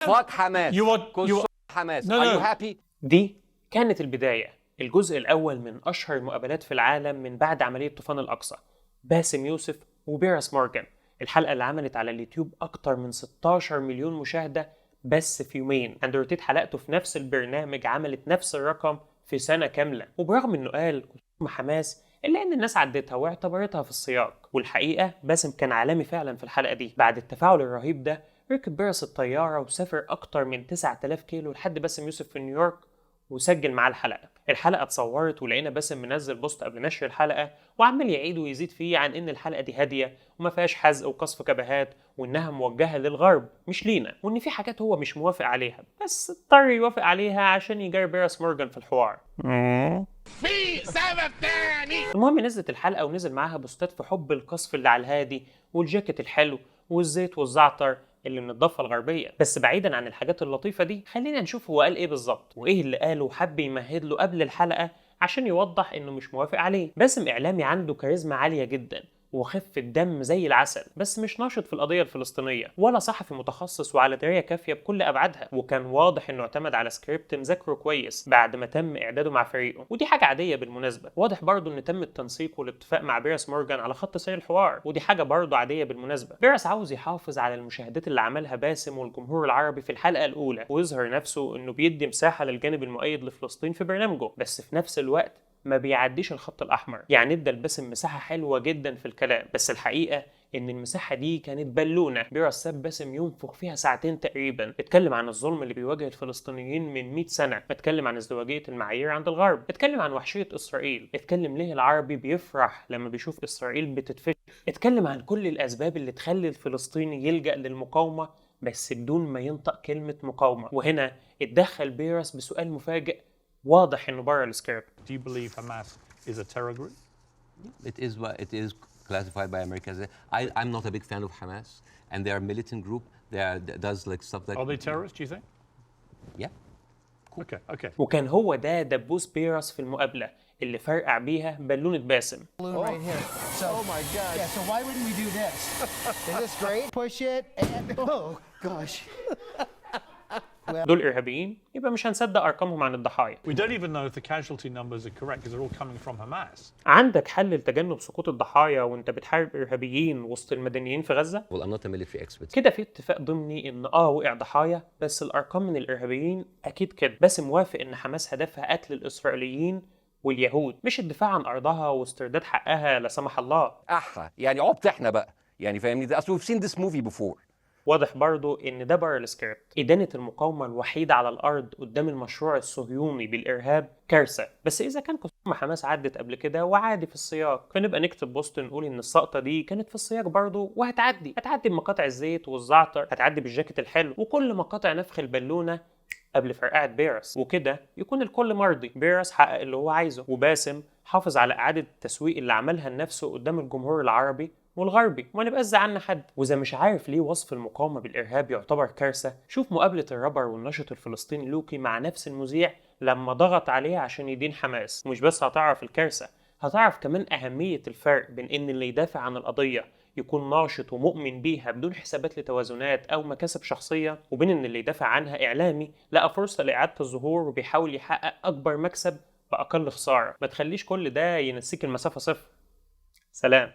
Fuck Hamas. You Hamas. No, Are no. you happy? دي كانت البداية، الجزء الأول من أشهر المقابلات في العالم من بعد عملية طوفان الأقصى، باسم يوسف وبيرس مورجان. الحلقة اللي عملت على اليوتيوب أكتر من 16 مليون مشاهدة بس في يومين. أندرو تيت حلقته في نفس البرنامج عملت نفس الرقم في سنة كاملة، وبرغم إنه قال كسوف حماس إلا إن الناس عدتها واعتبرتها في السياق. والحقيقة باسم كان عالمي فعلا في الحلقة دي. بعد التفاعل الرهيب ده ركب بيرس الطيارة وسافر أكتر من 9000 كيلو لحد باسم يوسف في نيويورك وسجل معاه الحلقة اتصورت ولقينا باسم منزل بوست قبل نشر الحلقة وعمال يعيد ويزيد فيه عن إن الحلقة دي هادية وما فيهاش حزق وقصف كبهات وإنها موجهة للغرب مش لينا، وإن في حاجات هو مش موافق عليها بس اضطر يوافق عليها عشان يجاري بيرس مورجان في الحوار. في سبب تاني. المهم نزلت الحلقة ونزل معاها بوستات في حب القصف اللي على الهادي والجاكيت الحلو والزيت والزعتر اللي من الضفة الغربية. بس بعيدا عن الحاجات اللطيفة دي خلينا نشوف هو قال ايه بالظبط وايه اللي قاله وحب يمهد له قبل الحلقة عشان يوضح انه مش موافق عليه. باسم اعلامي عنده كاريزما عالية جدا وخفة دم زي العسل، بس مش ناشط في القضية الفلسطينية ولا صحفي متخصص وعلى دراية كافية بكل أبعادها، وكان واضح إنه اعتمد على سكريبت مذاكره كويس بعد ما تم إعداده مع فريقه، ودي حاجة عادية بالمناسبة. واضح برضه إن تم التنسيق والاتفاق مع بيرس مورجان على خط سير الحوار، ودي حاجة برضه عادية بالمناسبة. بيرس عاوز يحافظ على المشاهدات اللي عملها باسم والجمهور العربي في الحلقة الأولى ويظهر نفسه إنه بيدي مساحة للجانب المؤيد لفلسطين في برنامجه، بس في نفس الوقت ما بيعديش الخط الأحمر. يعني ادى الباسم مساحة حلوة جدا في الكلام، بس الحقيقة إن المساحة دي كانت بالونة. بيرس ساب باسم ينفخ فيها ساعتين تقريبا. اتكلم عن الظلم اللي بيواجه الفلسطينيين من 100 سنة، اتكلم عن ازدواجية المعايير عند الغرب، اتكلم عن وحشية إسرائيل، اتكلم ليه العربي بيفرح لما بيشوف إسرائيل بتتفشل، اتكلم عن كل الأسباب اللي تخلي الفلسطيني يلجأ للمقاومة بس بدون ما ينطق كلمة مقاومة. وهنا اتدخل بيرس بسؤال مفاجئ واضح انه بره السكريبت. Do you believe Hamas is a terror group? It is classified by America as I'm not a big fan of Hamas, and they are a militant group. Does like stuff like. Are they terrorists, do you think? Yeah. Okay. وكان هو ده دبوس بيرس في المقابلة اللي فرقع بيها بالونة باسم. Right here. So, Oh my God. Yeah, so why wouldn't we do this? Is this great? Push it and oh gosh. دول إرهابيين يبقى مش هنصدق أرقامهم عن الضحايا. We don't even know if the casualty numbers are correct because they're all coming from Hamas. عندك حل لتجنب سقوط الضحايا وانت بتحارب إرهابيين وسط المدنيين في غزة؟ Well, I'm not a military expert. كده في اتفاق ضمني ان وقع ضحايا بس الارقام من الارهابيين اكيد كده. بس موافق ان حماس هدفها قتل الاسرائيليين واليهود مش الدفاع عن ارضها واسترداد حقها لا سمح الله. يعني عبط احنا بقى، يعني فاهمني؟ اصل we've seen this movie before. واضح برضو ان ده بره السكريبت. إدانة المقاومة الوحيدة على الأرض قدام المشروع الصهيوني بالإرهاب كارثة، بس إذا كان خصوم حماس عدت قبل كده وعادي في السياق فنبقى نكتب بوست نقول إن السقطة دي كانت في السياق برضو وهتعدي بمقاطع الزيت والزعتر، هتعدي بالجاكيت الحلو وكل مقاطع نفخ البالونة قبل فرقعة بيرس، وكده يكون الكل مرضي. بيرس حقق اللي هو عايزه وباسم حافظ على إعادة التسويق اللي عملها لنفسه قدام الجمهور العربي والغربي وما نبقاش زعلنا حد. واذا مش عارف ليه وصف المقاومه بالارهاب يعتبر كارثه، شوف مقابله الرابر والناشط الفلسطيني لوكي مع نفس المذيع لما ضغط عليه عشان يدين حماس. ومش بس هتعرف الكارثه، هتعرف كمان اهميه الفرق بين ان اللي يدافع عن القضيه يكون ناشط ومؤمن بيها بدون حسابات لتوازنات او مكاسب شخصيه، وبين ان اللي يدافع عنها اعلامي لقى فرصه لاعاده الظهور وبيحاول يحقق اكبر مكسب باقل خساره. ما تخليش كل ده ينسيك المسافه صفر. سلام.